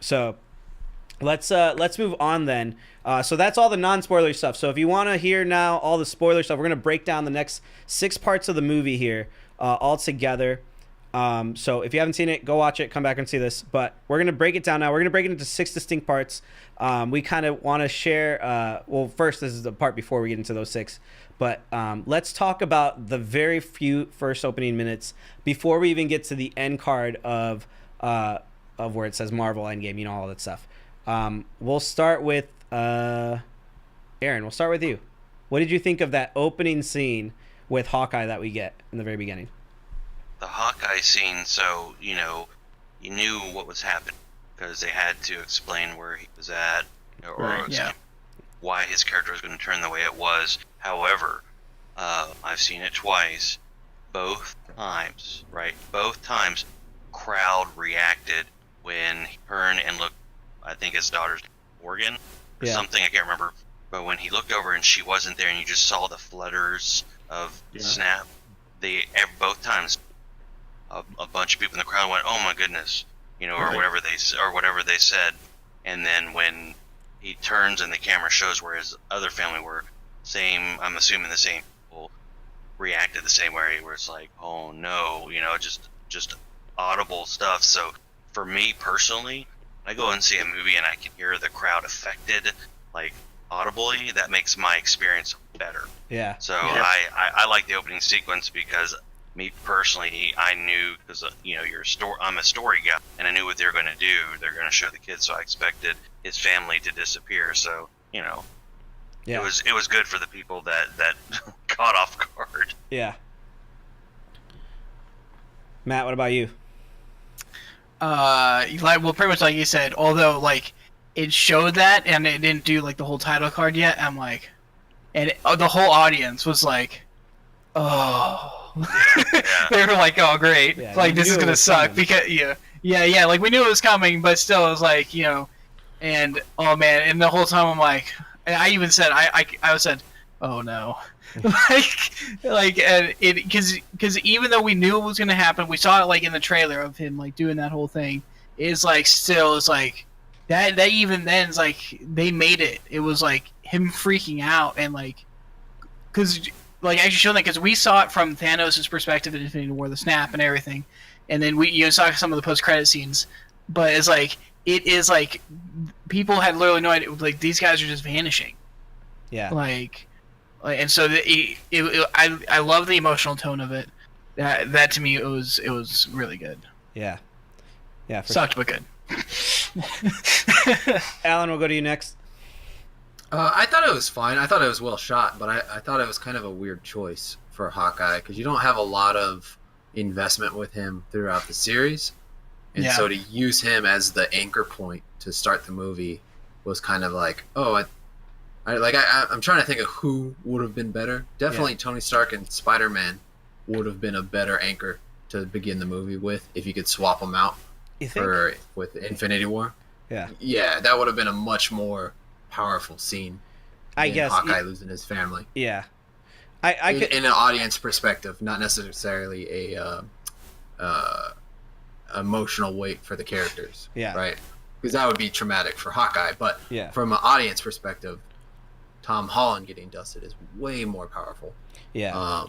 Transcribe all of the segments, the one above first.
So let's move on then. So that's all the non-spoiler stuff. So if you want to hear now all the spoiler stuff, we're gonna break down the next 6 parts of the movie here all together. So if you haven't seen it, go watch it. Come back and see this. But we're gonna break it down now. We're gonna break it into 6 distinct parts. We kind of want to share. Well, first, this is the part before we get into those 6. But let's talk about the very few first opening minutes before we even get to the end card of where it says Marvel Endgame. You know, all that stuff. We'll start with Aaron. We'll start with you. What did you think of that opening scene with Hawkeye that we get in the very beginning? The Hawkeye scene, so, you knew what was happening because they had to explain where he was at or why his character was going to turn the way it was. However, I've seen it twice. Both times, crowd reacted when he turned and looked, I think his daughter's Morgan or something, I can't remember. But when he looked over and she wasn't there and you just saw the flutters of snap, both times a bunch of people in the crowd went, "Oh my goodness," or whatever they said. And then when he turns and the camera shows where his other family were, I'm assuming the same people reacted the same way, where it's like, "Oh no," just audible stuff. So for me personally, I go and see a movie and I can hear the crowd affected, like audibly. That makes my experience better. Yeah. So I like the opening sequence because me personally, I knew because I'm a story guy and I knew what they were going to do. They're going to show the kid, so I expected his family to disappear. So it was good for the people that caught off guard. Yeah. Matt, what about you? Well, pretty much like you said, although like it showed that and it didn't do like the whole title card yet, I'm like, and the whole audience was like, oh, they were like, oh great, like this is gonna suck because like we knew it was coming, but still it was like, and oh man, and the whole time I'm like, and I even said I said, oh no. and it because even though we knew it was gonna happen, we saw it like in the trailer of him like doing that whole thing. It's like still, it's like that even then it's like they made it. It was like him freaking out and like because like actually showing that because we saw it from Thanos' perspective in Infinity War, the snap and everything, and then we saw some of the post credit scenes. But it's like it is like people had literally no idea. Like these guys are just vanishing. Yeah. And so I love the emotional tone of it. That to me it was really good. Yeah. Sucked but good. Alan, we'll go to you next. I thought it was fine. I thought it was well shot, but I thought it was kind of a weird choice for Hawkeye because you don't have a lot of investment with him throughout the series, and so to use him as the anchor point to start the movie was kind of like, oh, I'm trying to think of who would have been better. Definitely Tony Stark and Spider-Man would have been a better anchor to begin the movie with if you could swap them out with Infinity War. Yeah, that would have been a much more powerful scene. I guess Hawkeye losing his family. Yeah, I could, in an audience perspective, not necessarily a emotional weight for the characters. Yeah, right. Because that would be traumatic for Hawkeye, but from an audience perspective, Tom Holland getting dusted is way more powerful. Yeah.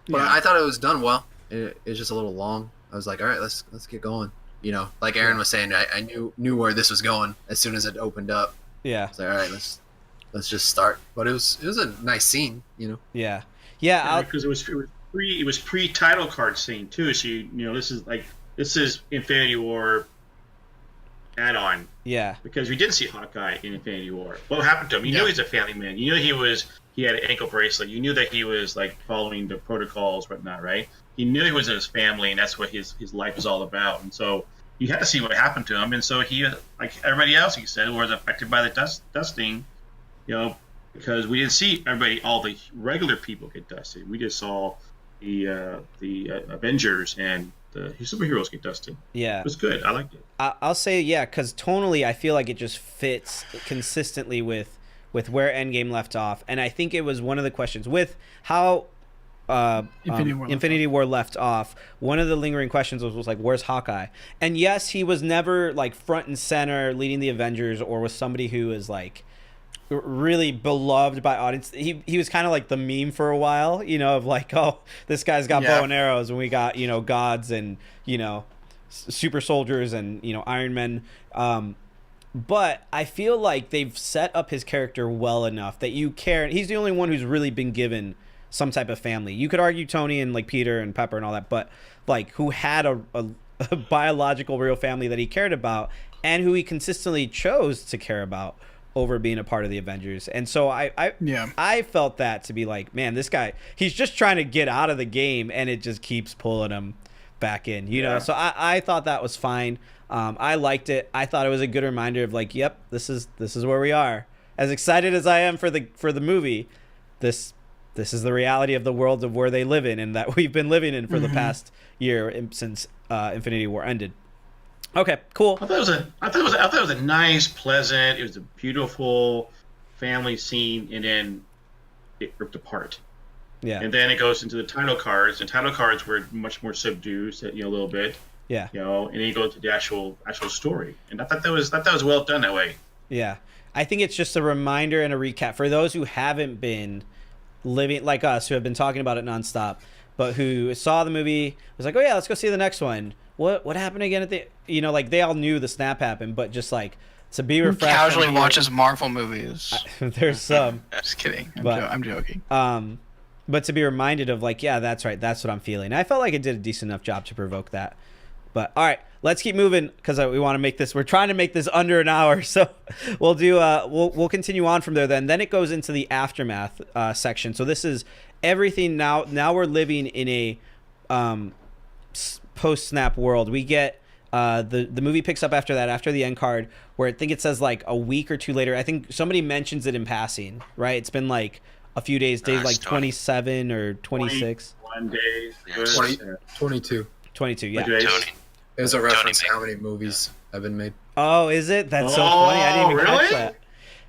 But I thought it was done well. It's just a little long. I was like, all right, let's get going. Like Aaron was saying, I knew where this was going as soon as it opened up. Yeah. I was like, all right, let's just start. But it was a nice scene. Yeah. Because it was pre-title card scene too. So this is Infinity War add-on. Yeah. Because we did see Hawkeye in Infinity War. What happened to him? You knew he's a family man. You knew he had an ankle bracelet. You knew that he was like following the protocols, whatnot, right? He knew he was in his family, and that's what his life is all about. And so you had to see what happened to him. And so he, like everybody else, he said, was affected by the dusting, because we didn't see all the regular people get dusted. We just saw the Avengers and the superheroes get dusted. Yeah. It was good. I liked it. I'll say, because tonally I feel like it just fits consistently with where Endgame left off. And I think it was one of the questions with how Infinity War left off, one of the lingering questions was like, where's Hawkeye? And yes, he was never like front and center leading the Avengers or was somebody who is like really beloved by audience. He was kind of like the meme for a while, you know, of like, oh, this guy's got bow and arrows and we got, you know, gods and, you know, super soldiers and, you know, Iron Men. But I feel like they've set up his character well enough that you care. He's the only one who's really been given some type of family. You could argue Tony and like Peter and Pepper and all that, but like who had a biological real family that he cared about and who he consistently chose to care about over being a part of the Avengers. And so I felt that to be like, man, this guy, he's just trying to get out of the game and it just keeps pulling him back in, you know? So I thought that was fine. I liked it. I thought it was a good reminder of like, yep, this is where we are. As excited as I am for the movie, this is the reality of the world of where they live in and that we've been living in for the past year since Infinity War ended. Okay, cool. I thought it was a nice, pleasant. It was a beautiful family scene, and then it ripped apart. Yeah. And then it goes into the title cards, and title cards were much more subdued, you know, a little bit. Yeah. You know, and then you go to the actual story, and I thought that was well done that way. Yeah, I think it's just a reminder and a recap for those who haven't been living like us, who have been talking about it nonstop, but who saw the movie, was like, oh yeah, let's go see the next one. What happened again at the, you know, like they all knew the snap happened, but just like to be refreshed. Casually watches Marvel movies. There's some. Just kidding. I'm joking. But to be reminded of like, yeah, that's right, that's what I'm feeling. I felt like it did a decent enough job to provoke that. But all right, let's keep moving because we want to make this. We're trying to make this under an hour, so we'll do. We'll continue on from there. Then it goes into the aftermath section. So this is everything now. Now we're living in a post snap world. We get the movie picks up after that, after the end card, where I think it says like a week or two later. I think somebody mentions it in passing. Right? It's been like a few days like 27 or 26. 21 days. 22. 22. Yeah. Tony. It was a reference to how many movies have been made. Oh, is it? That's so funny. I didn't even really? catch that.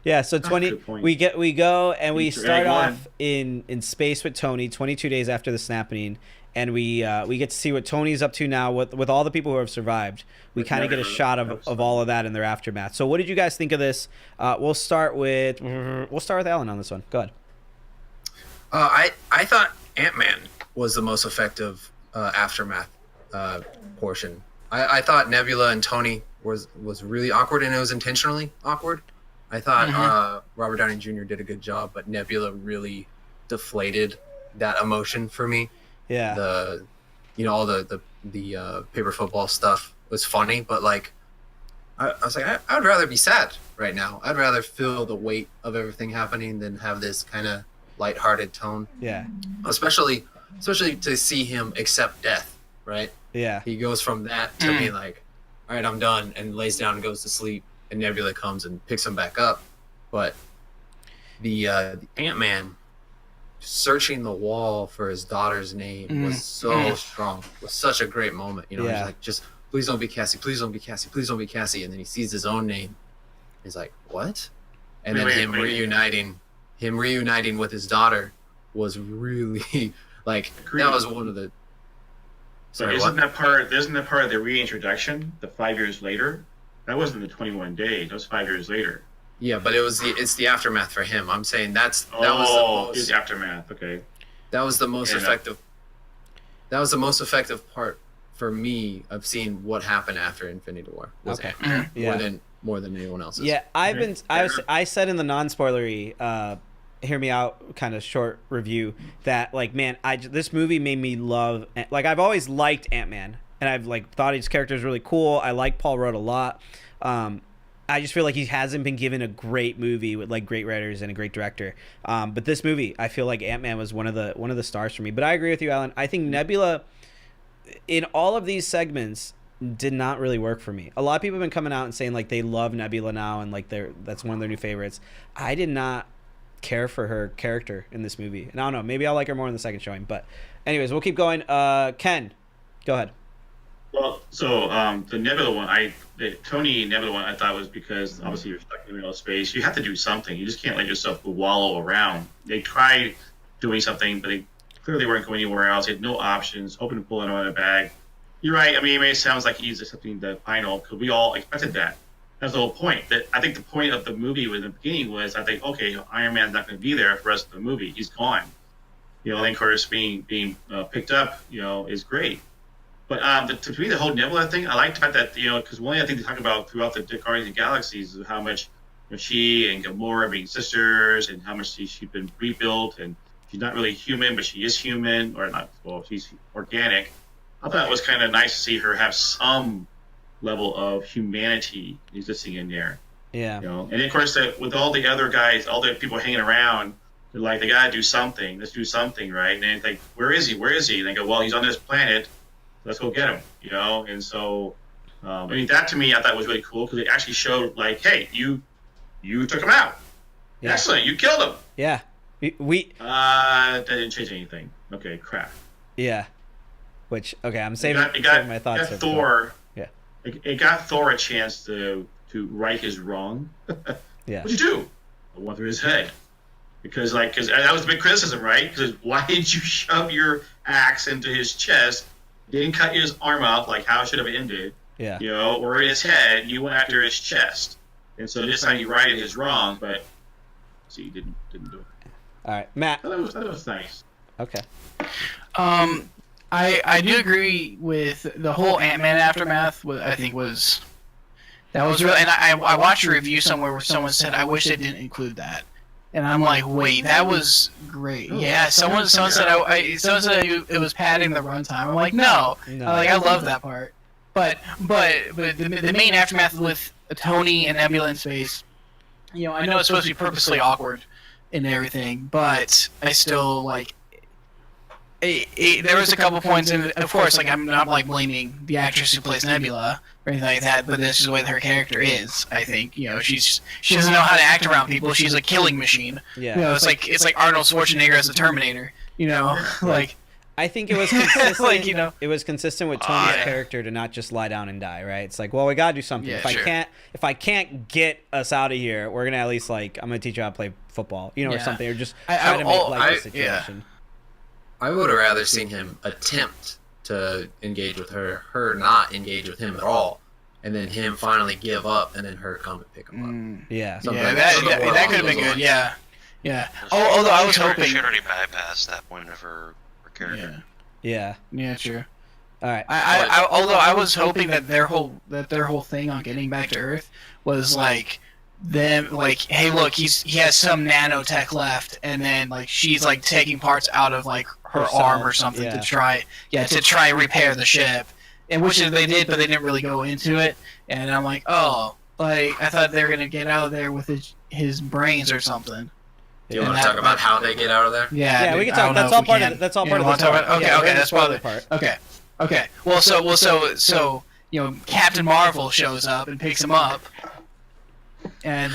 Yeah, so 20 we go and we start off in space with Tony 22 days after the snapping, and we get to see what Tony's up to now with all the people who have survived. We kind of get a shot of all of that in their aftermath. So what did you guys think of this? We'll start with Alan on this one. Go ahead. I thought Ant-Man was the most effective aftermath portion. I thought Nebula and Tony was really awkward, and it was intentionally awkward. I thought Robert Downey Jr. did a good job, but Nebula really deflated that emotion for me. Yeah. All the paper football stuff was funny, but like I was like, I would rather be sad right now. I'd rather feel the weight of everything happening than have this kind of lighthearted tone. Yeah. Especially to see him accept death, right? Yeah. He goes from that to being like, all right, I'm done, and lays down and goes to sleep, and Nebula comes and picks him back up. But the Ant-Man searching the wall for his daughter's name was so strong. It was such a great moment. You know, he's like, just please don't be Cassie, please don't be Cassie, please don't be Cassie. And then he sees his own name. He's like, what? And then him reuniting with his daughter was really like, that was one of the... Sorry, isn't that part of the reintroduction, the 5 years later? That wasn't the 21 days, that was 5 years later. Yeah, but it's the aftermath for him. I'm saying that was the most... It's aftermath, okay. That was the most effective... That was the most effective part for me of seeing what happened after Infinity War. Okay. More than anyone else's. Yeah, I said in the non-spoilery hear me out kind of short review that like, man, this movie made me love, like, I've always liked Ant-Man and I've like thought his character is really cool. I like Paul Rudd a lot. I just feel like he hasn't been given a great movie with like great writers and a great director. But this movie, I feel like Ant-Man was one of the stars for me. But I agree with you, Alan. I think Nebula in all of these segments did not really work for me. A lot of people have been coming out and saying like they love Nebula now and like that's one of their new favorites. I did not care for her character in this movie, and I don't know, maybe I'll like her more in the second showing. But anyways, we'll keep going. Ken, go ahead. Well, so the Nebula one, the Tony Nebula one, I thought was because obviously you're stuck in real space. You have to do something. You just can't let yourself wallow around. They tried doing something, but they clearly weren't going anywhere else. He had no options, hoping to pull it out of the bag. You're right. I mean, it may sound like he's accepting the final because we all expected that. That's the whole point. That I think the point of the movie in the beginning was, I think, okay, Iron Man's not going to be there for the rest of the movie. He's gone. I think Curtis being picked up, is great. But to me, the whole Nebula thing, I like the fact that, because one thing I think they talk about throughout the Guardians of the Galaxies is how much she and Gamora being sisters, and how much she's been rebuilt, and she's not really human, but she is human, or not. Well, she's organic. I thought it was kind of nice to see her have some level of humanity existing in there. Yeah. And then, of course, with all the other guys, all the people hanging around, they're like, they gotta do something. Let's do something, right? And then it's like, where is he? Where is he? And they go, well, he's on this planet. Let's go get him. And so, I mean, that to me, I thought was really cool because it actually showed, like, hey, you took him out. Yeah. Excellent, you killed him. Yeah. That didn't change anything. Okay, crap. Yeah. Which, okay, I'm saving my thoughts. It got Thor. Yeah. It got Thor a chance to right his wrong. Yeah. What'd you do? I went through his head. Because that was a big criticism, right? Because why did you shove your axe into his chest? Didn't cut his arm off like how it should have ended. Yeah. Or his head. You went after his chest. And so this time you righted his wrong, but see, didn't do it. All right, Matt. That was nice. Okay. I do agree with the whole Ant-Man aftermath. I think that was real. And I watched a review somewhere where someone said, I wish they didn't include that. And I'm like, wait, that was great. Yeah, someone said it was padding the runtime. I'm like, no. I love that part. But the main aftermath with Tony and Nebula in space, I know it's supposed to be purposely awkward and everything, but I still there was a couple points, and of course, I'm not blaming the actress who plays Nebula or anything like that, but this is the way her character is. I think she doesn't know how to act around people. She's a killing machine. Yeah. It's like Arnold Schwarzenegger as a Terminator. I think it was consistent. It was consistent with Tony's character to not just lie down and die. Right? It's like, well, we gotta do something. Yeah, if I can't get us out of here, we're gonna at least I'm gonna teach you how to play football, or something, or just try to make light of the situation. Yeah. I would have rather seen him attempt to engage with her not engage with him at all, and then him finally give up, and then her come and pick him up. Yeah. That could have been good. Yeah. Although I was hoping she already bypassed that point of her character. Yeah. Yeah, true. All right. Although I was hoping that their whole thing on getting back to Earth was them hey, look, he has some nanotech left, and then she's taking parts out of her arm or something to try repair the ship, and which they did, but they didn't really go into it. And I'm like, oh, I thought they were gonna get out of there with his brains or something. Do you want to talk about how they get out of there? Yeah, we can talk. That's all part of it. That's all part of the part. Okay, that's part of the part. Okay. Well, so Captain Marvel shows up and picks him up, and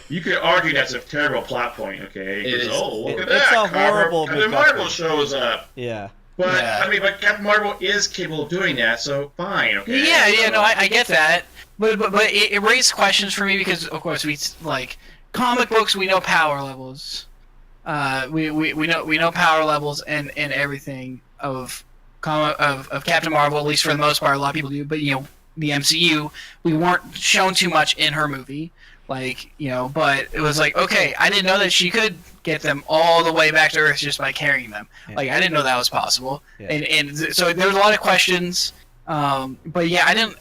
you could argue that's a terrible plot point. Okay, look at that. It's a horrible. Captain Marvel shows up. Yeah. But but Captain Marvel is capable of doing that, so fine. Okay. Yeah. No, I get that, but it raised questions for me because of course we comic books. We know power levels. We know power levels and everything of Captain Marvel, at least for the most part. A lot of people do, but the MCU, we weren't shown too much in her movie. But it was okay, I didn't know that she could get them all the way back to Earth just by carrying them. Yeah. I didn't know that was possible. Yeah. And so there was a lot of questions. But yeah, I didn't.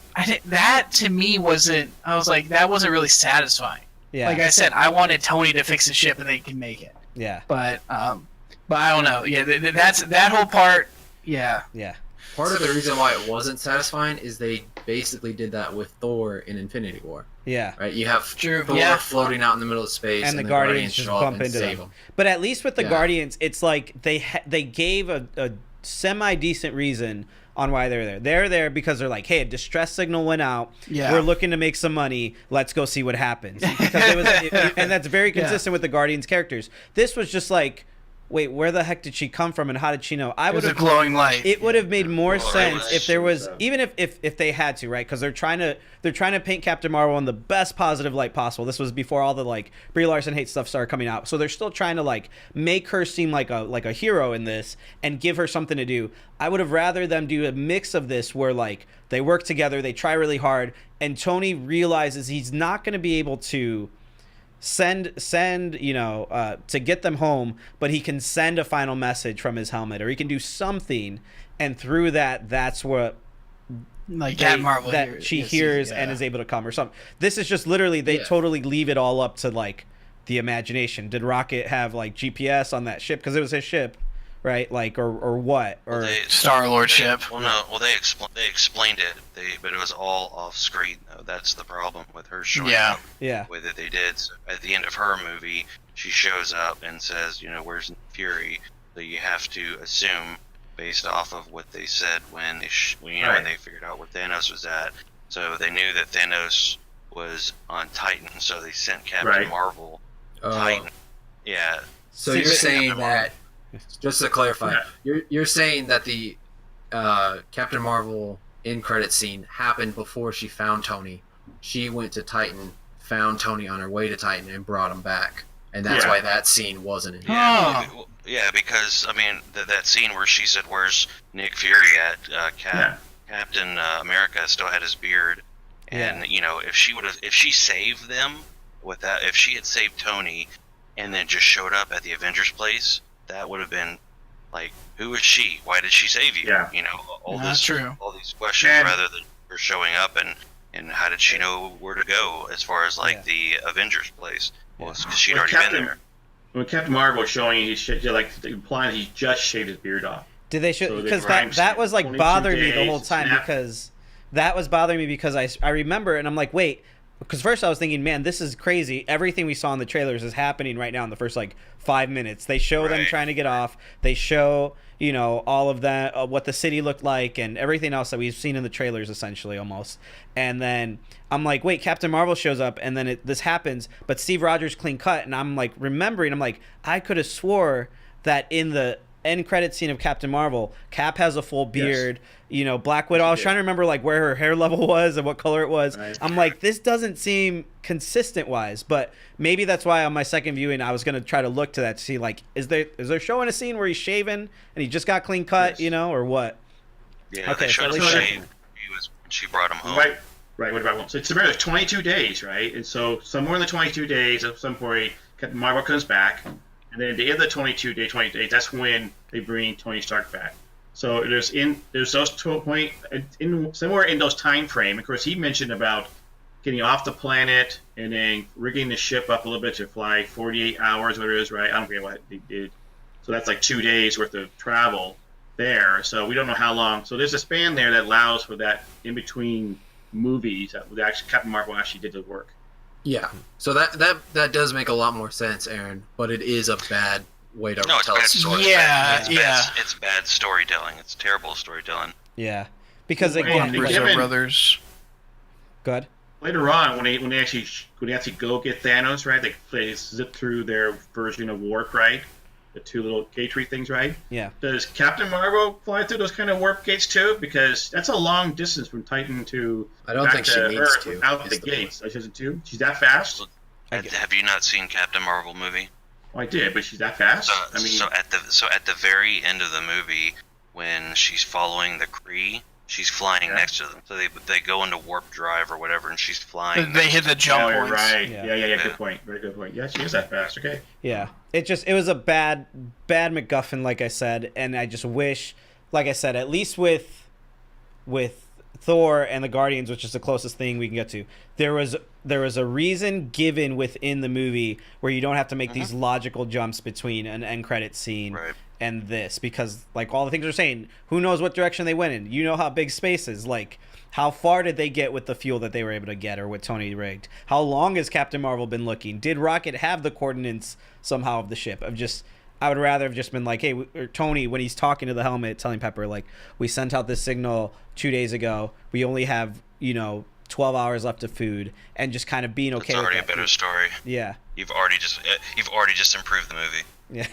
That to me wasn't. I was like, that wasn't really satisfying. Yeah. Like I said, I wanted Tony to fix the ship and they can make it. Yeah. But I don't know. Yeah, that's that whole part. Yeah. Yeah. Part of the reason why it wasn't satisfying is they basically did that with Thor in Infinity War. Yeah. Right? You have True. Thor floating out in the middle of space, and the Guardians just bump into them. But at least with the Guardians, it's like they gave a semi-decent reason on why they're there. They're there because they're like, hey, a distress signal went out. Yeah. We're looking to make some money. Let's go see what happens. Because and that's very consistent with the Guardians characters. This was just like, wait, where the heck did she come from and how did she know? I It would was a have glowing light. It would have made more Well, sense right. if there was, So- even if they had to, right? Because they're trying to paint Captain Marvel in the best positive light possible. This was before all the like Brie Larson hate stuff started coming out, so they're still trying to like make her seem like a hero in this and give her something to do. I would have rather them do a mix of this where like they work together, they try really hard, and Tony realizes he's not going to be able to send to get them home, but he can send a final message from his helmet, or he can do something, and through that's what Like Captain Marvel that she hears and is able to come or something. This is just literally they Yeah. totally leave it all up to like the imagination. Did Rocket have like GPS on that ship because it was his ship, right? Like or what? Or Star-Lord ship. Well, no. Well, they explained it. But it was all off screen. Though. That's the problem with her showing Yeah. up yeah. the way that they did. So at the end of her movie, she shows up and says, "Where's Nick Fury?" So you have to assume, based off of what they said when when they figured out where Thanos was at. So they knew that Thanos was on Titan, so they sent Captain Right. Marvel Oh. Titan. Yeah. So you're saying Captain that, just to clarify, Yeah. you're saying that the Captain Marvel in credit scene happened before she found Tony. She went to Titan, found Tony on her way to Titan, and brought him back, and that's Yeah. why that scene wasn't in. Yeah, Oh. yeah, because I mean that scene where she said, "Where's Nick Fury at?" Captain America still had his beard, and if she saved them with that, if she had saved Tony, and then just showed up at the Avengers place, that would have been like, who is she? Why did she save you? Yeah. That's true. All these questions And- rather than her showing up and how did she know where to go as far as like the Avengers place? Well, it's 'cause she'd Well, already Captain- been there. When Captain Marvel was showing, implying he just shaved his beard off. Did they show? So the Because crime that scene, was like 22 bothering me the days, whole time snap. because that was bothering me because I remember and I'm like, wait, because first I was thinking, man, this is crazy. Everything we saw in the trailers is happening right now in the first like 5 minutes. They show them Right. trying to get off. They show all of that, what the city looked like and everything else that we've seen in the trailers essentially almost. And then I'm like, wait, Captain Marvel shows up and then this happens, but Steve Rogers clean cut, and I'm like remembering, I'm like, I could have swore that in the end credit scene of Captain Marvel, Cap has a full beard. Black Widow. I was trying to remember like where her hair level was and what color it was. Right. I'm like, this doesn't seem consistent wise, but maybe that's why on my second viewing I was gonna try to look to that to see like, is there showing a scene where he's shaven and he just got clean cut, Yes. or what? Yeah, Okay, they so showed at him least shave. She brought him home. Right. What about so it's about 22 days, right? And so somewhere in the 22 days, at some point, Captain Marvel comes back, and then at the end of the 20 days, that's when they bring Tony Stark back. So there's those 12 point in somewhere in those time frame. Of course, he mentioned about getting off the planet and then rigging the ship up a little bit to fly 48 hours, whatever it is, right? I don't forget what they did. So that's like 2 days worth of travel there. So we don't know how long. So there's a span there that allows for that in between movies that actually Captain Marvel actually did the work. Yeah. So that does make a lot more sense, Aaron. But it is a bad way to No, it's tell bad a story. Yeah, It's bad storytelling. It's terrible storytelling. Yeah, because Well, again, and like, given- Brothers. good. Later on, when they actually go get Thanos, right? They zip through their version of warp, right? The two little gateway things, right? Yeah. Does Captain Marvel fly through those kind of warp gates too? Because that's a long distance from Titan to I don't back think she to needs Earth to, without is the the gates. She doesn't too. She's that fast. Have you not seen Captain Marvel movie? Well, I did, but she's that fast. I mean, So at the very end of the movie, when she's following the Kree, she's flying next to them. So they go into warp drive or whatever, and she's flying. They hit the jump oh, you're points. right. Yeah. Yeah. Yeah. Good point. Very good point. Yeah, she is that fast. Okay. Yeah, it was a bad MacGuffin, like I said, and I just wish, like I said, at least with Thor and the Guardians, which is the closest thing we can get to, there was a reason given within the movie where you don't have to make these logical jumps between an end credit scene Right. and this, because like all the things they're saying, who knows what direction they went in? How big space is, like how far did they get with the fuel that they were able to get, or what Tony rigged? How long has Captain Marvel been looking? Did Rocket have the coordinates somehow of the ship? I would rather have just been like, hey, or Tony, when he's talking to the helmet, telling Pepper, like, we sent out this signal 2 days ago. We only have, 12 hours left of food, and just kind of being okay It's with already a that better food. story. Yeah. You've already just improved the movie. Yeah.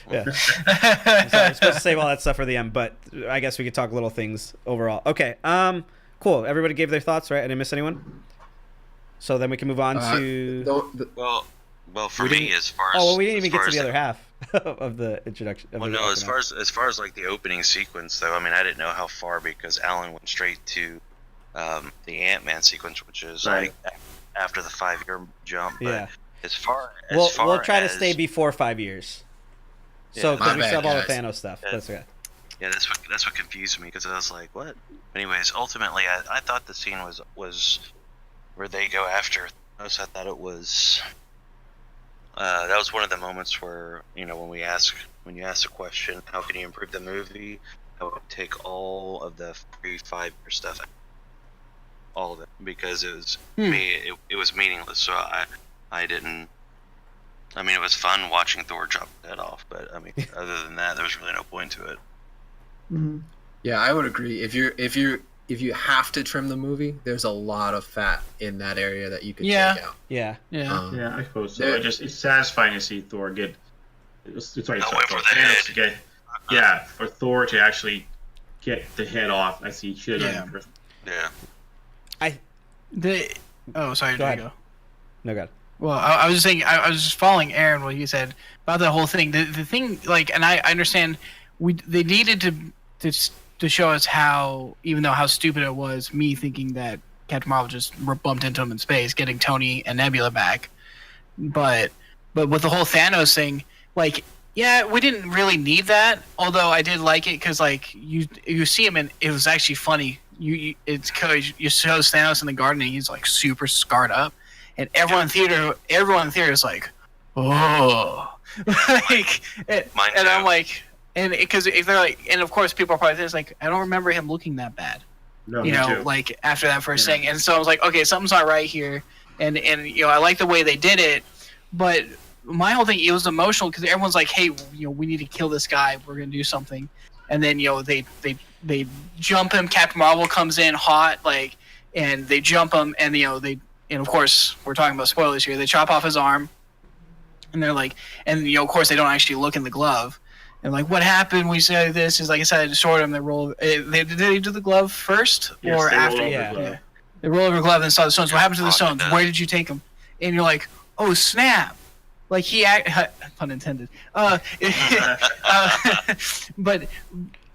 Yeah. I'm sorry, I'm supposed to save all that stuff for the end, but I guess we could talk little things overall. Okay. Cool. Everybody gave their thoughts, right? I didn't miss anyone. So then we can move on to. Well, for me, as far as Oh, well, we didn't as even get far to as the other half of the introduction. Of Well, the no, as opening. far as like the opening sequence, though, I mean, I didn't know how far because Alan went straight to the Ant-Man sequence, which is Right. like after the 5-year jump. But Yeah. we'll try to stay before 5 years. So Yeah. because My we bad, still have all the guys. Thanos stuff. Yeah. That's okay. Yeah, that's what confused me because I was like, what? Anyways, ultimately, I thought the scene was where they go after Thanos. I thought it was that was one of the moments where when you ask the question, how can you improve the movie? I would take all of the free 5-year stuff, all of it, because it was it was meaningless. So I didn't. I mean, it was fun watching Thor chop his head off, but I mean, other than that, there was really no point to it. Mhm. Yeah, I would agree. If you have to trim the movie, there's a lot of fat in that area that you could Yeah. take out. Yeah. Yeah. Yeah, I suppose so. Yeah. It's satisfying to see Thor get. Sorry, Not wait for the Thanos to head. get. Yeah, for Thor to actually get the head off, as he should have. Yeah. done. Yeah. Sorry, Go ahead. Diego. No God. Well, I was just saying, I was just following Aaron what he said about the whole thing. The thing, like, and I understand, they needed to show us how, even though how stupid it was, me thinking that Captain Marvel just bumped into him in space, getting Tony and Nebula back. But with the whole Thanos thing, like, yeah, we didn't really need that. Although I did like it because, like, you see him and it was actually funny. It's because you show Thanos in the garden and he's like super scarred up. And everyone in theater is like, oh, like, and Mine I'm too. like, and because if they're like, and of course people are probably just like, I don't remember him looking that bad, No, you me know, too. like after that first Yeah. thing, and so I was like, okay, something's not right here, and I like the way they did it, but my whole thing, it was emotional because everyone's like, hey, we need to kill this guy, we're gonna do something, and then they jump him, Captain Marvel comes in hot, like, and they jump him, and and of course, we're talking about spoilers here. They chop off his arm, and they're like, and of course, they don't actually look in the glove. And like, what happened? We said this is like I said, I destroyed him. They roll. Did they do the glove first Yes, or they roll after? over Yeah. the glove. Yeah. They roll over the glove and saw the stones. What happened to the stones? Yeah. Where did you take them? And you're like, oh snap! Like pun intended. But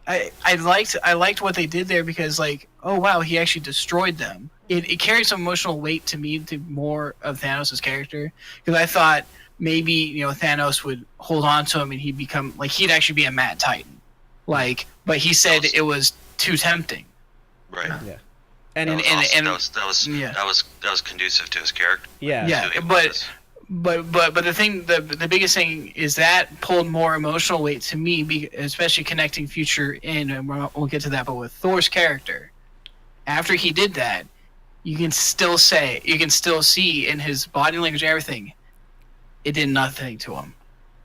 I liked what they did there because like, oh wow, he actually destroyed them. It carried some emotional weight to me to more of Thanos' character because I thought maybe Thanos would hold on to him and he'd actually be a Mad Titan, like. But he said it was too tempting. Right. Yeah. And That was conducive to his character. yeah. Yeah, Who he but was. but the thing, the biggest thing is that pulled more emotional weight to me, especially connecting Future in, and we'll get to that. But with Thor's character, after he did that, you can still see in his body language and everything, it did nothing to him.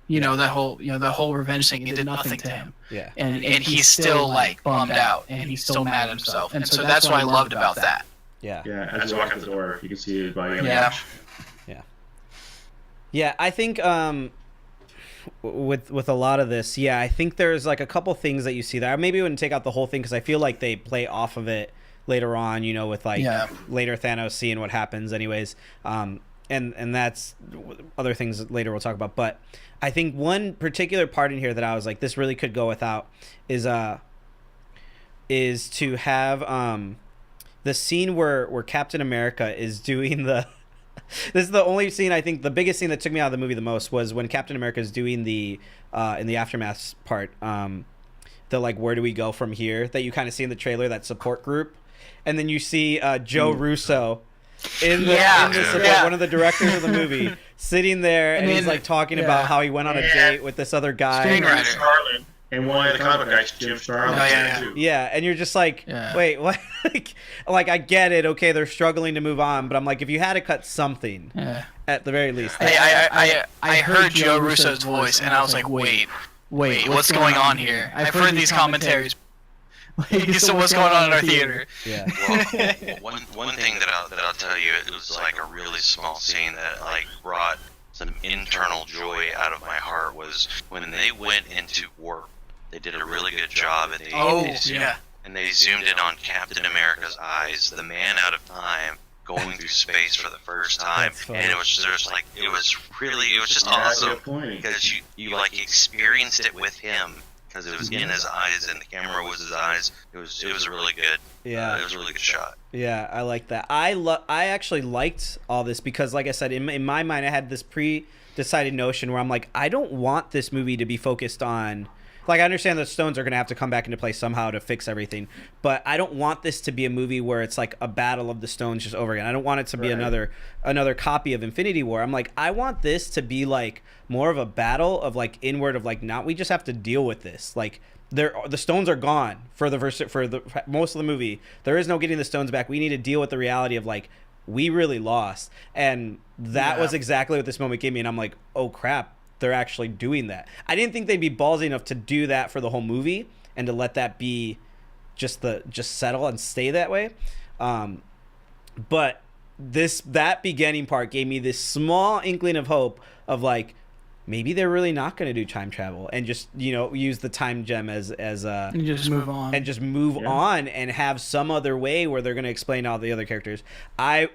The whole revenge thing, it did nothing to him. Yeah. And he's still like bummed out, and he's still mad at himself. And so that's what I loved about that. Yeah. Yeah, as you walk out the door, you can see his body. Yeah. Yeah, I think with a lot of this, yeah, I think there's like a couple things that you see there. I maybe wouldn't take out the whole thing because I feel like they play off of it later on, with like later Thanos seeing what happens anyways. And that's other things later we'll talk about. But I think one particular part in here that I was like, this really could go without is to have the scene where Captain America is doing the this is the only scene, I think the biggest scene that took me out of the movie the most was when Captain America is doing the in the aftermath part, the like where do we go from here that you kind of see in the trailer, that support group, and then you see Joe Russo in the support, one of the directors of the movie, sitting there, and he's like talking about how he went on a date with this other guy. Screenwriter. Starlin. And one of the comic guys, Jim Starlin. Yeah, and you're just like, wait, what? like, I get it. Okay, they're struggling to move on, but I'm like, if you had to cut something, at the very least. I heard Joe Russo's voice, and I was like, wait, what's going on here? I've heard these commentaries. Like, so what's going on in our theater? Yeah. Well, one thing that I'll tell you, it was like a really small scene that like brought some internal joy out of my heart, was when they went into warp. They did a really good job, and they zoomed in on Captain America's eyes, the man out of time, going through space for the first time, and it was just like it was just awesome because you like experienced it with him because it was in his eyes and the camera was his eyes. It was really good. Yeah, it was a really good shot. Yeah, I like that. I actually liked all this because, like I said, in my mind, I had this pre-decided notion where I'm like, I don't want this movie to be focused on. Like, I understand that stones are going to have to come back into play somehow to fix everything, but I don't want this to be a movie where it's like a battle of the stones just over again. I don't want it to be another copy of Infinity War. I'm like, I want this to be like more of a battle of like inward of like, not we just have to deal with this. Like, the stones are gone for the most of the movie. There is no getting the stones back. We need to deal with the reality of like, we really lost. And that was exactly what this moment gave me. And I'm like, oh crap, they're actually doing that. I didn't think they'd be ballsy enough to do that for the whole movie and to let that be just settle and stay that way. But that beginning part gave me this small inkling of hope of like, maybe they're really not going to do time travel and just, use the time gem as and just move on on and have some other way where they're going to explain all the other characters. I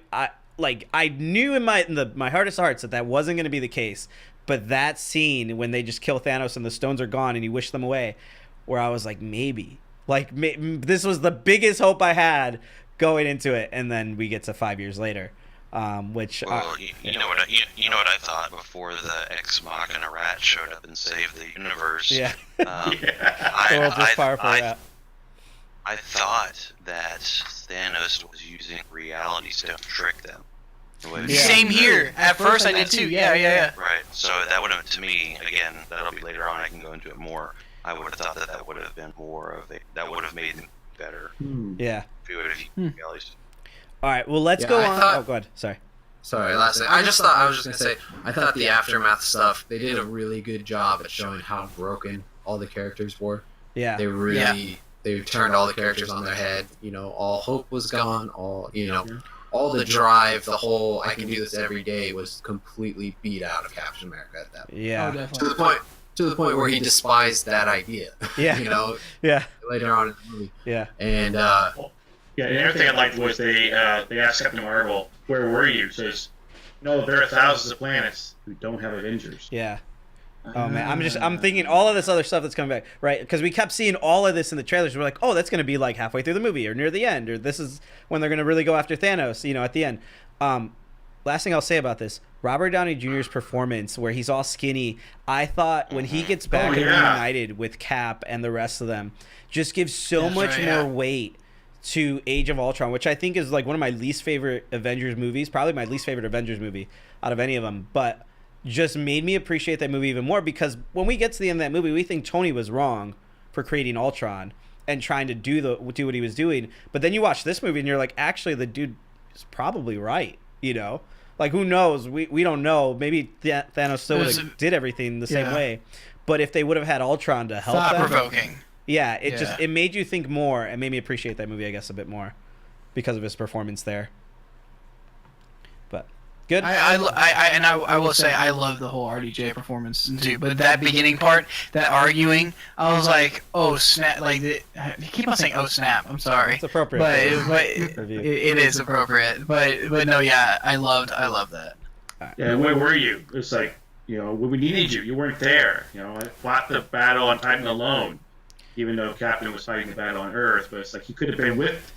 knew in my heartest of hearts that wasn't going to be the case. But that scene when they just kill Thanos and the stones are gone and you wish them away, where I was like, maybe. Like, this was the biggest hope I had going into it. And then we get to 5 years later. Which you know what I thought before the Ex Machina rat showed up and saved the universe. Yeah. I thought that Thanos was using reality stone to trick them. Same here. At first I did too. Yeah. Right. So that would have, to me, again, that'll be later on. I can go into it more. I would have thought that would have been more of that would have made it better. Yeah. If we would have used reality stone. All right. Well, let's go on. Go ahead. Sorry, last thing. I was just going to say, I thought the aftermath stuff, they did a really good job at showing how broken all the characters were. Yeah. They really, they turned all the characters on their head. All hope was gone. All the drive, the whole I can do this every day was completely beat out of Captain America at that point. Yeah. Oh, definitely. To the point where he despised that idea. Yeah. Yeah. Later on in the movie. Yeah. And and everything I liked was they asked Captain Marvel, "Where were you?" Says, "No, there are thousands of planets who don't have Avengers." Yeah. Oh man, I'm thinking all of this other stuff that's coming back, right? Because we kept seeing all of this in the trailers. We're like, oh, that's going to be like halfway through the movie or near the end, or this is when they're going to really go after Thanos, at the end. Last thing I'll say about this, Robert Downey Jr.'s performance, where he's all skinny, I thought when he gets back and reunited with Cap and the rest of them, just gives so much more weight to Age of Ultron, which I think is like one of my least favorite Avengers movies, probably my least favorite Avengers movie out of any of them, but just made me appreciate that movie even more, because when we get to the end of that movie, we think Tony was wrong for creating Ultron and trying to do what he was doing. But then you watch this movie and you're like, actually, the dude is probably right. Like, who knows? We don't know. Maybe Thanos still would have did everything the same way. But if they would have had Ultron to help them, thought-provoking. Yeah, it made you think more and made me appreciate that movie, I guess, a bit more because of his performance there. But good. I will say I love the whole RDJ performance too, but that beginning part, that arguing, I was like, oh snap! Like I keep on saying, oh snap. I'm sorry. It's appropriate. But it is appropriate. But no, yeah, I loved that. Yeah, where were you? It's like, when we needed you, you weren't there. I fought the battle on Titan alone, even though Captain was fighting the battle on Earth. But it's like he could have been with,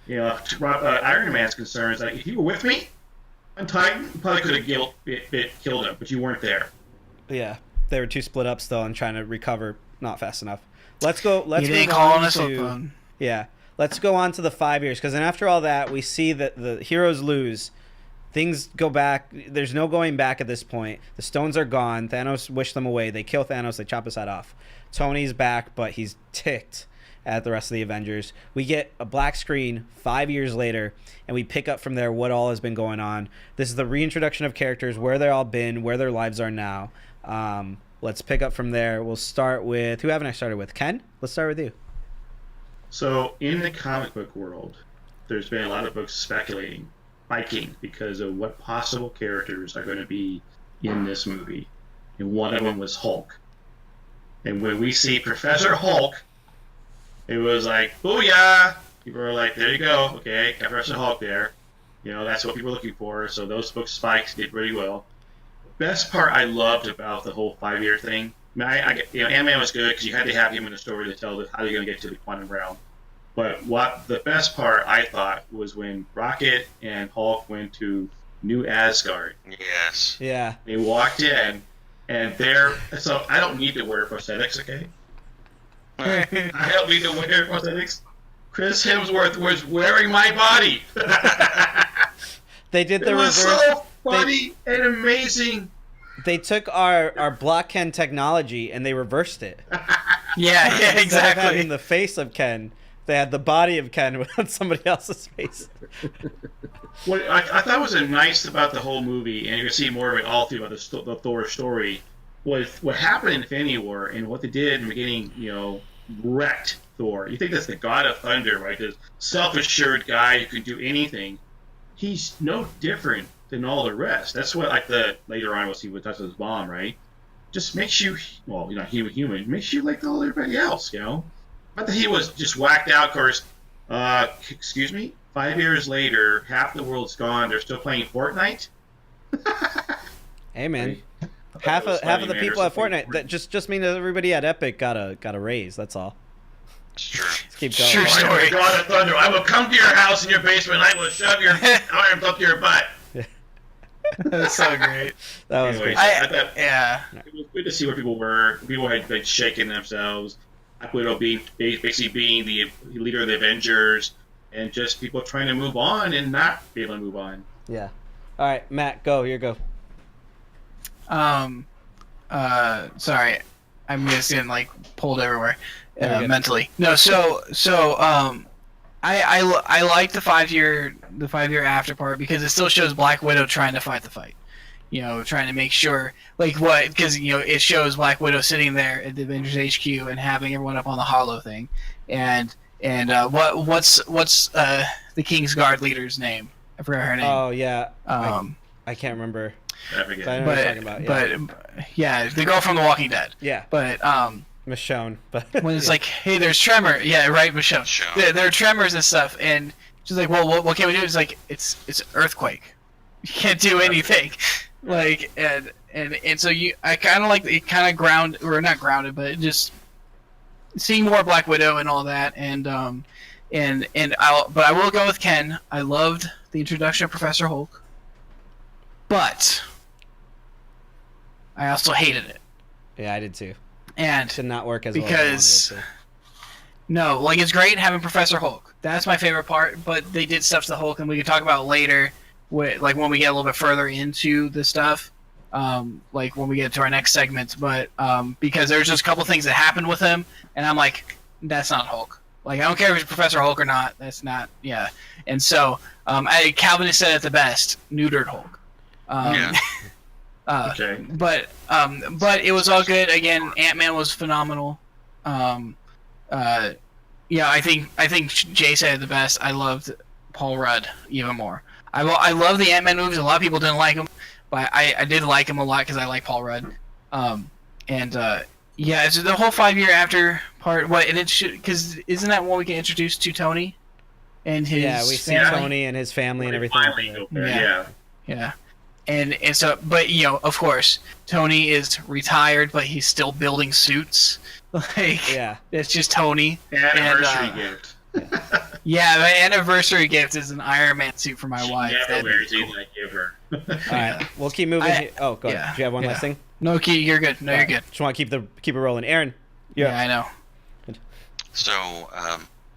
Iron Man's concerns. Like, if you were with me on Titan, you probably could have killed him, but you weren't there. Yeah, they were too split up still and trying to recover not fast enough. Let's go. Let's didn't move call on us to let's go on to the 5 years, because then after all that, we see that the heroes lose. Things go back. There's no going back at this point. The stones are gone. Thanos wished them away. They kill Thanos. They chop his head off. Tony's back, but he's ticked at the rest of the Avengers. We get a black screen 5 years later, and we pick up from there what all has been going on. This is the reintroduction of characters, where they've all been, where their lives are now. Let's pick up from there. We'll start with... Who haven't I started with? Ken? Let's start with you. So in the comic book world, there's been a lot of books speculating, spiking, because of what possible characters are going to be in this movie. And one of them was Hulk. And when we see Professor Hulk, it was like, booyah! People were like, there you go, okay, got Professor Hulk there. That's what people were looking for. So those books spikes did really well. The best part I loved about the whole 5-year thing, Ant-Man was good because you had to have him in the story to tell how you're going to get to the quantum realm. But what the best part I thought was when Rocket and Hulk went to New Asgard. Yes. Yeah. They walked in, and so I don't need to wear prosthetics, okay? I don't need to wear prosthetics. Chris Hemsworth was wearing my body. They did the it was reverse. so funny and amazing. They took our Block Ken technology and they reversed it. Yeah, Instead exactly. of having the face of Ken, they had the body of Ken with somebody else's face. What I thought was nice about the whole movie, and you can see more of it all through about the Thor story, was what happened in Infinity War and what they did in the beginning, wrecked Thor. You think that's the god of thunder, right? This self-assured guy who can do anything. He's no different than all the rest. That's what, later on, we'll see what touches his bomb, right? Just makes you, well, you're not human, makes you like everybody else, Not that he was just whacked out, of course. Excuse me? 5 years later, half the world's gone. They're still playing Fortnite? Hey, man. I thought Half that was of funny, the man. people They're at still playing Fortnite, that just mean that everybody at Epic got a raise. That's all. It's true. Let's keep going. True I am story. the god of thunder. I will come to your house in your basement. I will shove your arms up your butt. That's so great. That was Anyways, great. I thought Yeah. it was good to see where people were. People had been shaking themselves. Black Widow basically being the leader of the Avengers, and just people trying to move on and not be able to move on. Yeah. All right, Matt, go. Here, go. Sorry, I'm just getting pulled everywhere You're good. mentally. No, I like the 5-year after part because it still shows Black Widow trying to fight the fight. Trying to make sure because it shows Black Widow sitting there at the Avengers HQ and having everyone up on the Hollow thing, and what's the King's Guard leader's name? I forgot her name. Oh yeah. Um, I can't remember. I forget. But I know what you're talking about. Yeah. but yeah, the girl from The Walking Dead. Yeah. But Michonne. But when it's like, hey, there's tremor. Yeah, right, Michelle. There are tremors and stuff, and she's like, well, what can we do? It's like, it's earthquake. You can't do anything. And so I kind of like it, kind of not grounded, but just seeing more Black Widow and all that, but I will go with Ken. I loved the introduction of Professor Hulk, but I also hated it. yeah, I did too. And Did not work as well as I because wanted it no, it's great having Professor Hulk. That's my favorite part. But they did stuff to the Hulk, and we can talk about later, when we get a little bit further into the stuff, when we get to our next segment. But because there's just a couple things that happened with him, and I'm like, that's not Hulk. I don't care if it's Professor Hulk or not. That's not, yeah. And so, Calvin has said it the best: neutered Hulk. Yeah. Okay. But it was all good. Again, Ant-Man was phenomenal. Yeah, I think Jay said it the best. I loved Paul Rudd even more. I love the Ant-Man movies. A lot of people didn't like him, but I did like him a lot because I like Paul Rudd. Yeah, it's the whole 5-year after part. What and it should because isn't that when we get introduced to Tony and his Yeah, we see family? Tony and his family and everything. Finally go there. Yeah. Yeah. Yeah. And so, but of course, Tony is retired, but he's still building suits. Yeah. It's just Tony. Anniversary gift. Yeah, my anniversary gift is an Iron Man suit for my She wife. never That'd be wears cool. anything I give her. All right, we'll keep moving. I- Oh, go ahead. yeah, Do you have one yeah. last thing? No, Key, you're good. No, you're good. Just want to keep it rolling. Aaron, you're Yeah, I know. So,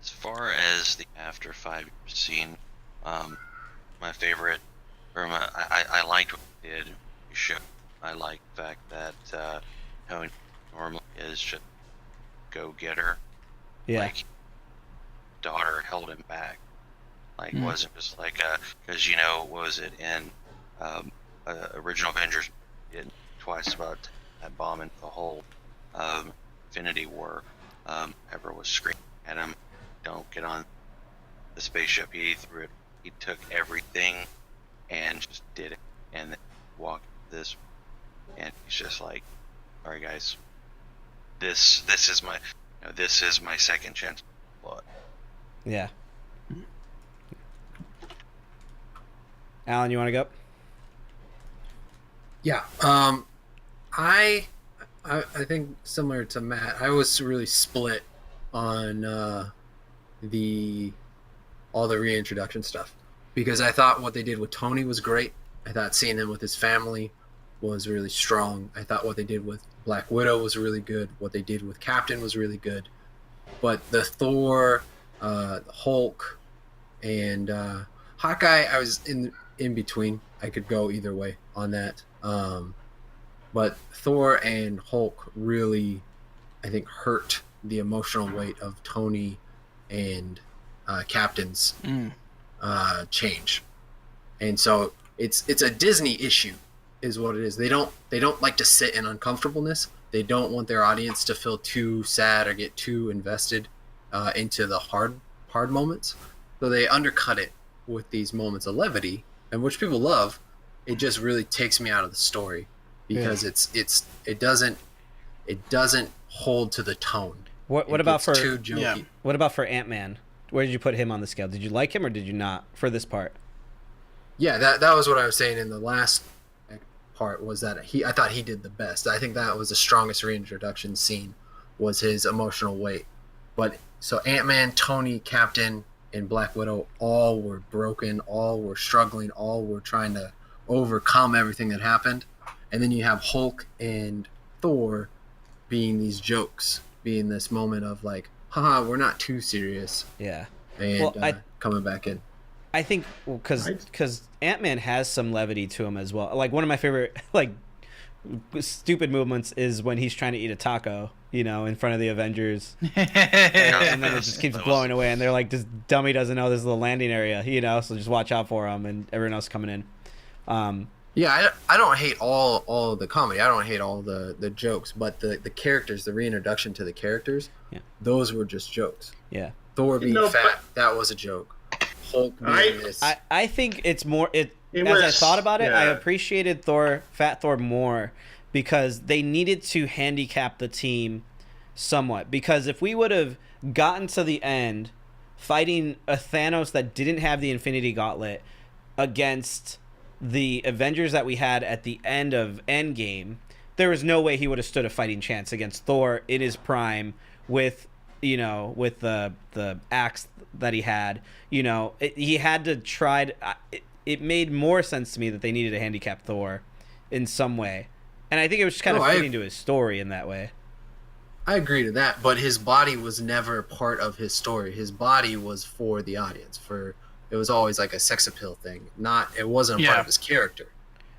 as far as the after 5 years scene, my favorite, I liked what they did. I like the fact that Tony normally is just go-getter. Yeah. Like, daughter held him back. Mm. Wasn't just because what was it in original Avengers? It twice about that bomb into the hole. Infinity War. Ever was screaming at him. don't get on the spaceship. He threw it. He took everything and just did it, and then walked this, and he's just like, "All right, guys, this is my, this is my second chance." But Yeah. Alan, you want to go? Yeah. I think similar to Matt, I was really split on all the reintroduction stuff, because I thought what they did with Tony was great. I thought seeing him with his family was really strong. I thought what they did with Black Widow was really good. What they did with Captain was really good. But the Thor, Hulk, and Hawkeye, I was in between. I could go either way on that. But Thor and Hulk really, I think, hurt the emotional weight of Tony and Captain's change. And so it's a Disney issue, is what it is. They don't like to sit in uncomfortableness. They don't want their audience to feel too sad or get too invested into the hard moments. So they undercut it with these moments of levity, and which people love. It just really takes me out of the story, because it doesn't hold to the tone. What about for too jokey? Yeah. What about for Ant-Man? Where did you put him on the scale? Did you like him or did you not for this part? Yeah, that was what I was saying in the last part, was that I thought he did the best. I think that was the strongest reintroduction scene, was his emotional weight. But so Ant-Man, Tony, Captain, and Black Widow all were broken, all were struggling, all were trying to overcome everything that happened. And then you have Hulk and Thor being these jokes, being this moment of like, haha, we're not too serious. Yeah. And coming back in. I think because Ant-Man has some levity to him as well. Like one of my favorite like stupid movements is when he's trying to eat a taco, in front of the Avengers, and then it just keeps blowing away, and they're like, "This dummy doesn't know this is the landing area," so just watch out for him, and everyone else coming in. Yeah, I don't hate all of the comedy. I don't hate all the jokes, but the characters, the reintroduction to the characters, those were just jokes. Yeah. Thor being fat, that was a joke. Hulk being this. I think it's more as I thought about it, I appreciated Fat Thor more, because they needed to handicap the team somewhat. Because if we would have gotten to the end fighting a Thanos that didn't have the Infinity Gauntlet against the Avengers that we had at the end of Endgame, there was no way he would have stood a fighting chance against Thor in his prime with the axe that he had. He had to try. It made more sense to me that they needed to handicap Thor in some way, and I think it was just kind of fitting to his story in that way. I agree to that, but his body was never part of his story. His body was for the audience. It was always like a sex appeal thing. It wasn't a part of his character.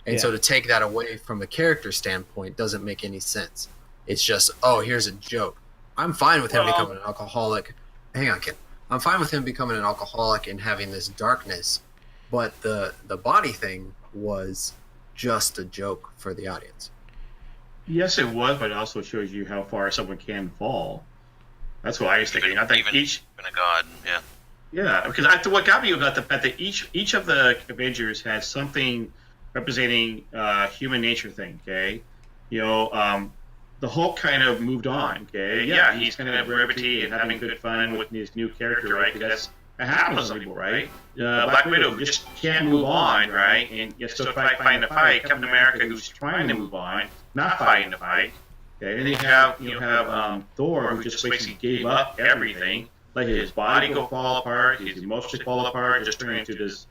And so to take that away from a character standpoint doesn't make any sense. It's just, here's a joke. I'm fine with him becoming an alcoholic. Hang on, kid. I'm fine with him becoming an alcoholic and having this darkness, but the body thing was just a joke for the audience. Yes, it was, but it also shows you how far someone can fall. That's what I was thinking. I think even a god, Yeah, because what got me about the fact that each of the Avengers has something representing human nature thing. Okay, the Hulk kind of moved on. Okay, yeah, he's kind of brevity and having good fun with his new character, right? Because that happens to people, right? Black Widow just can't move on, right? And you're still fighting the fight. Captain America, who's trying to move on, not fighting the fight. Okay, and then you have Thor, who just basically gave up everything. Let his body fall apart, his emotions fall apart, just turn into this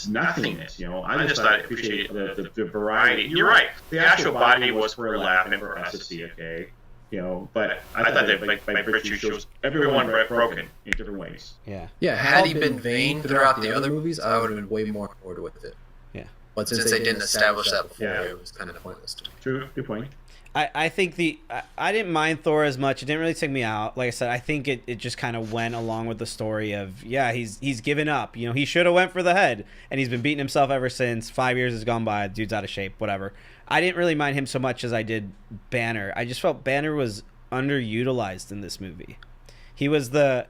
nothingness. I just thought I appreciated the variety. You're right. The actual body was for a laugh and for us to see. Okay, but I thought that by virtue shows everyone broken in different ways. Yeah. Yeah. Had he been vain throughout the other movies, I would have been way more on board with it. Yeah. But since they didn't establish that before, it was kind of pointless to me. True. Good point. I think I didn't mind Thor as much. It didn't really take me out. Like I said, I think it just kind of went along with the story of, he's given up. He should have went for the head, and he's been beating himself ever since. 5 years has gone by. Dude's out of shape, whatever. I didn't really mind him so much as I did Banner. I just felt Banner was underutilized in this movie. He was the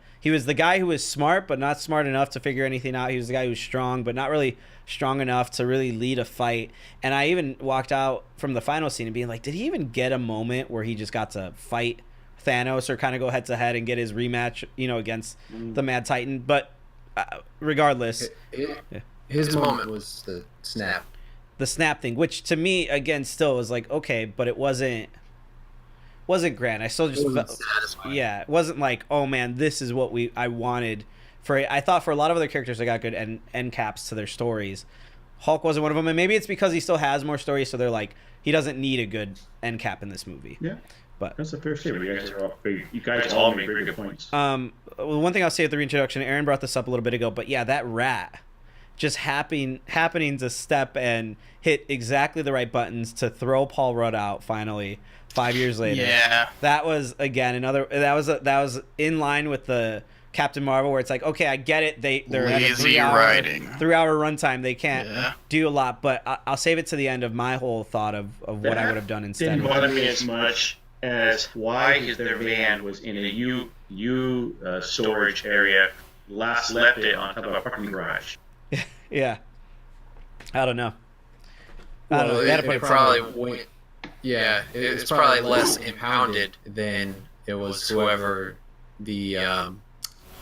guy who was smart but not smart enough to figure anything out. He was the guy who was strong but not really strong enough to really lead a fight. And I even walked out from the final scene and being like, did he even get a moment where he just got to fight Thanos or kind of go head to head and get his rematch, against the Mad Titan? But regardless, his moment was the snap. The snap thing, which to me again still was like, okay, but it wasn't grand. I still just felt, yeah, it wasn't like, oh man, this is what I wanted for it. I thought for a lot of other characters they got good end caps to their stories. Hulk wasn't one of them, and maybe it's because he still has more stories, so they're like, he doesn't need a good end cap in this movie. Yeah, but that's a fair statement. You guys all make very good points. One thing I'll say at the reintroduction, Aaron brought this up a little bit ago, but yeah, that rat just happening to step and hit exactly the right buttons to throw Paul Rudd out finally 5 years later. Yeah, that was again that was in line with the Captain Marvel, where it's like, okay, I get it, they're at a 3-hour runtime, they can't do a lot, but I'll save it to the end of my whole thought of what I would have done instead. Didn't bother me as much as why their van was in a storage area, left it on top of a parking garage. Yeah, I don't know. Well, it probably it's probably less impounded than it was whoever the.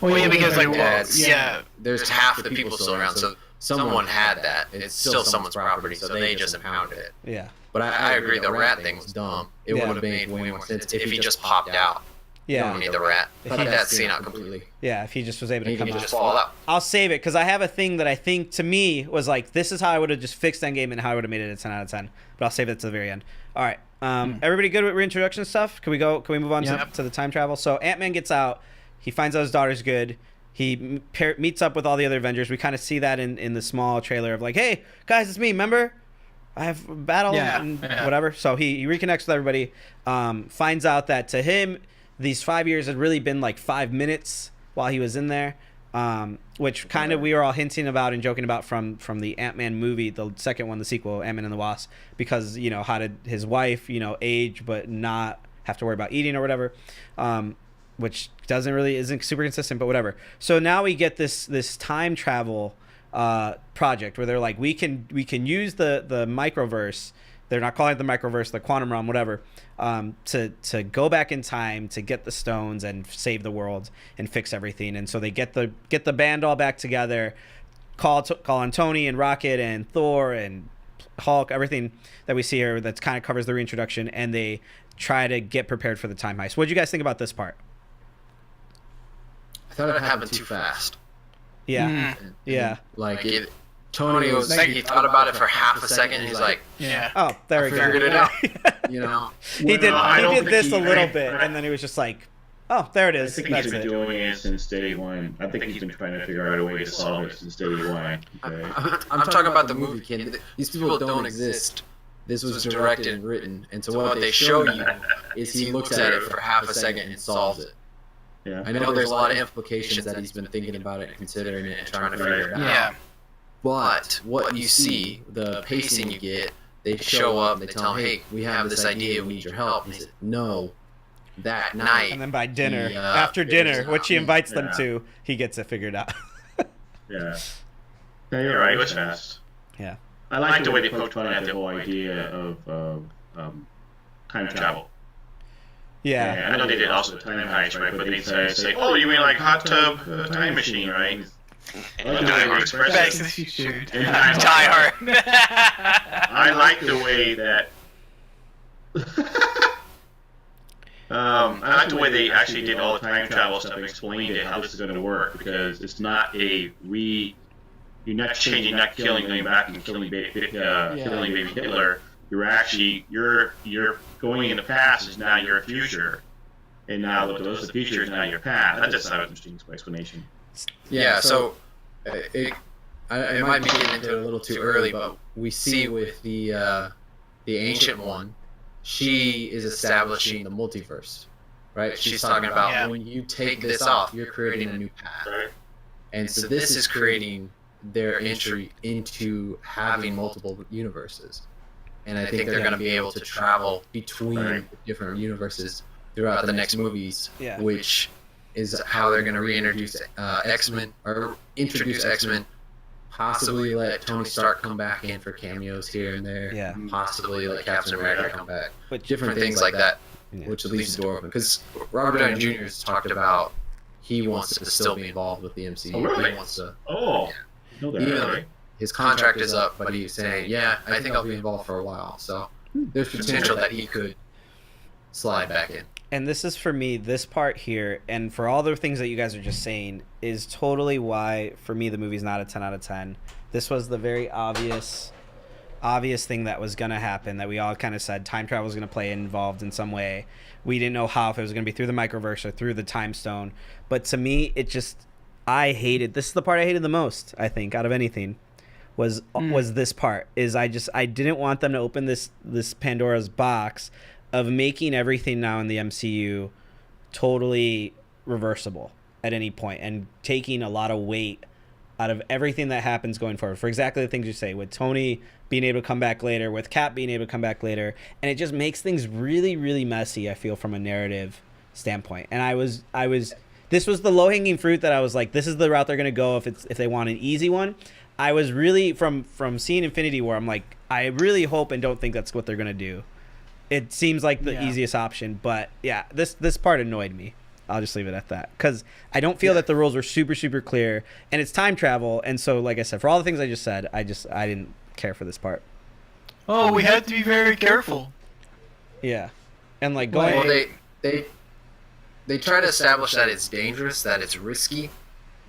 There's half the people still around, so someone had that. It's still someone's property, so they just impounded it. Yeah, but I agree. The rat thing was dumb. It would have made way more sense if he just popped out. Yeah, you don't need the rat. Cut that scene out completely. Yeah, if he just was able to come out. Just fall out. I'll save it because I have a thing that I think to me was like, this is how I would have just fixed Endgame and how I would have made it a 10 out of 10. But I'll save it to the very end. All right. Everybody good with reintroduction stuff? Can we move on to the time travel? So Ant-Man gets out. He finds out his daughter's good. He meets up with all the other Avengers. We kind of see that in the small trailer of like, hey, guys, it's me. Remember? I have a battle and whatever. So he reconnects with everybody. Finds out that to him, these 5 years had really been like 5 minutes while he was in there, which kind of we were all hinting about and joking about from the Ant-Man movie, the second one, the sequel, Ant-Man and the Wasp, because, how did his wife, age but not have to worry about eating or whatever, which isn't super consistent, but whatever. So now we get this time travel project where they're like, we can use the microverse. They're not calling it the microverse, the quantum realm, whatever, to go back in time to get the stones and save the world and fix everything. And so they get the band all back together, call on Tony and Rocket and Thor and Hulk, everything that we see here that kind of covers the reintroduction, and they try to get prepared for the time heist. What did you guys think about this part? I thought it happened too fast. Yeah, yeah. Like Tony was he thought about it for half a second, and he's like, yeah. Oh, there we go. Figured it out. He did this a little bit, and then he was just like, oh, there it is. I think he's been doing it since day one. I think he's been trying to figure out a way to solve it since day one. Okay? I'm talking about the movie, kid. These people don't exist. This was directed and written, and so what they show you is he looks at it for half a second and solves it. Yeah. I know there's a lot of implications that he's been thinking about it, considering it, and trying to figure it out. Yeah. But what you see, the pacing you get, they show up, they tell him, hey, we have this idea, we need your help. And he said, no, that night. And then by dinner, after dinner, which he invites them to, he gets it figured out. Yeah. Yeah, you're right, it was fast. Yeah. I like the way they poked fun at the whole idea of time travel. Yeah. I know they did also time heist, right? But they say, oh, you mean like hot tub time machine, right? And the way they express Back to it. the Future. Die Hard. I like the way that. I like the way they actually did all the time travel stuff and explained it, how this is going to work, because it's not you're not changing, not killing, going back and killing baby Hitler. You're going in the past is now your future, and now the future is now your past. That just sounds an interesting explanation. Yeah, so it might be getting into it a little too early, but we see with the Ancient One, she is establishing the multiverse, right? She's talking about when you take this off, you're creating a new path. Right. And so this is creating their entry into having multiple universes. And I think they're going to be able to travel between different universes throughout the next movies, which is how they're going to reintroduce X-Men, or introduce X-Men, possibly let Tony Stark come back in for cameos here and there, Yeah. possibly let Captain America come back, But different things like that, Yeah. which leaves the door open. Because Robert Downey Jr. has talked about he wants to still be involved with the MCU. Oh, really? He wants to. Oh, know that. Even All though right. his contract is up, but he's saying, yeah, I think I'll be involved for a while. So there's potential that he could slide back in. And this is for me, this part here, and for all the things that you guys are just saying, is totally why, for me, the movie's not a 10 out of 10. This was the very obvious thing that was going to happen, that we all kind of said time travel was going to play involved in some way. We didn't know how, if it was going to be through the microverse or through the time stone. But to me, it just, this is the part I hated the most, I think, out of anything, was this part. I didn't want them to open this Pandora's box of making everything now in the MCU totally reversible at any point, and taking a lot of weight out of everything that happens going forward, for exactly the things you say, with Tony being able to come back later, with Cap being able to come back later, and it just makes things really, really messy, I feel, from a narrative standpoint. And this was the low-hanging fruit that I was like, this is the route they're going to go if they want an easy one. I was really, from seeing Infinity War, I'm like, I really hope and don't think that's what they're going to do. It seems like the easiest option, but yeah, this part annoyed me. I'll just leave it at that, because I don't feel that the rules were super, super clear, and it's time travel, and so, like I said, for all the things I just said, I didn't care for this part. Oh, we had to be very careful. Yeah, and like going. Well, they try to establish that it's dangerous, that it's risky.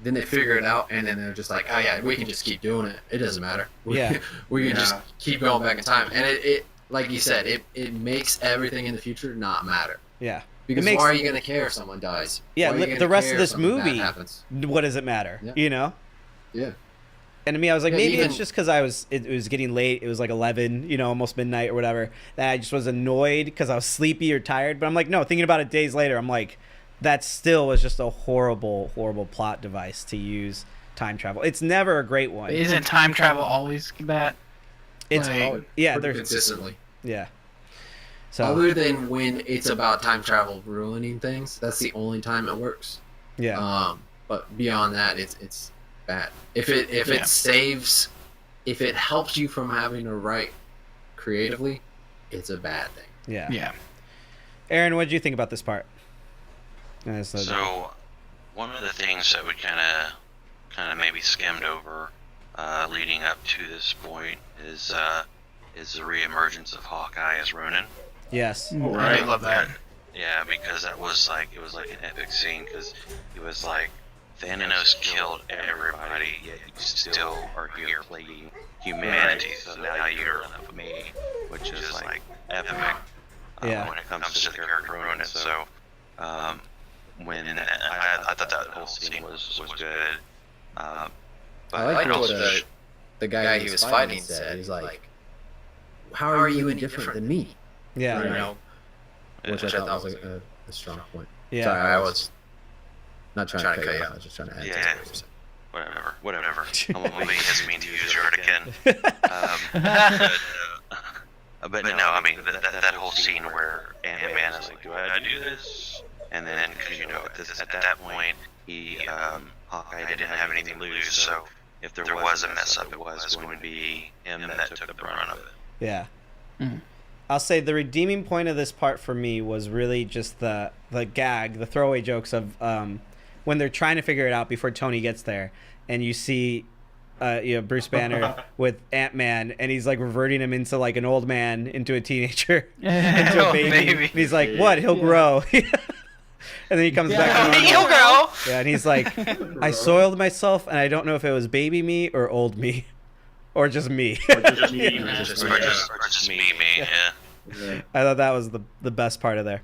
Then they figure it out, and then they're just like, oh yeah, we can just keep doing it. It doesn't matter. We can just keep going back in time, and it like you said, it makes everything in the future not matter. Yeah. Because why are you going to care if someone dies? Yeah, the rest of this movie, happens? What does it matter? Yeah. You know? Yeah. And to me, I was like, maybe even, it's just because it was getting late. It was like 11, almost midnight or whatever. That I just was annoyed because I was sleepy or tired. But I'm like, no, thinking about it days later, I'm like, that still was just a horrible, horrible plot device to use time travel. It's never a great one. But isn't time travel always bad? It's pretty consistently. Yeah. So, other than when it's about time travel ruining things, that's the only time it works. Yeah. But beyond that, it's bad. If it helps you from having to write creatively, it's a bad thing. Yeah. Yeah. Aaron, what did you think about this part? So, one of the things that we kind of maybe skimmed over, leading up to this point, is the reemergence of Hawkeye as Ronin. Yes. Right. I love that. Yeah, because it was like an epic scene, because he was like, Thanos killed everybody, yet you still are here playing humanity, so now you're left with me, which is like epic when it comes to the character Ronin. So when I thought that whole scene was good. But I like what the guy he was fighting said. He's like, how are you any different than me? Yeah. You know? Which I thought was a strong point. Yeah. Sorry, I was not trying to cut you off. I was just trying to add to what you said. Whatever. I'm only as mean to you as you are to Ken. But no, I mean, that whole scene where Ant-Man is like, do I do this? And then, because at that point, Hawkeye didn't have anything to lose, so if there was a mess up, it was going to be him that took the brunt of it. Yeah. Mm-hmm. I'll say the redeeming point of this part for me was really just the gag, the throwaway jokes of when they're trying to figure it out before Tony gets there, and you see Bruce Banner with Ant-Man, and he's like reverting him into like an old man, into a teenager, into a baby. And he's like, what? He'll grow. And then he comes back. He'll grow. Yeah, and he's like, I soiled myself, and I don't know if it was baby me or old me. Or just me. Or just me, yeah. I thought that was the best part of there.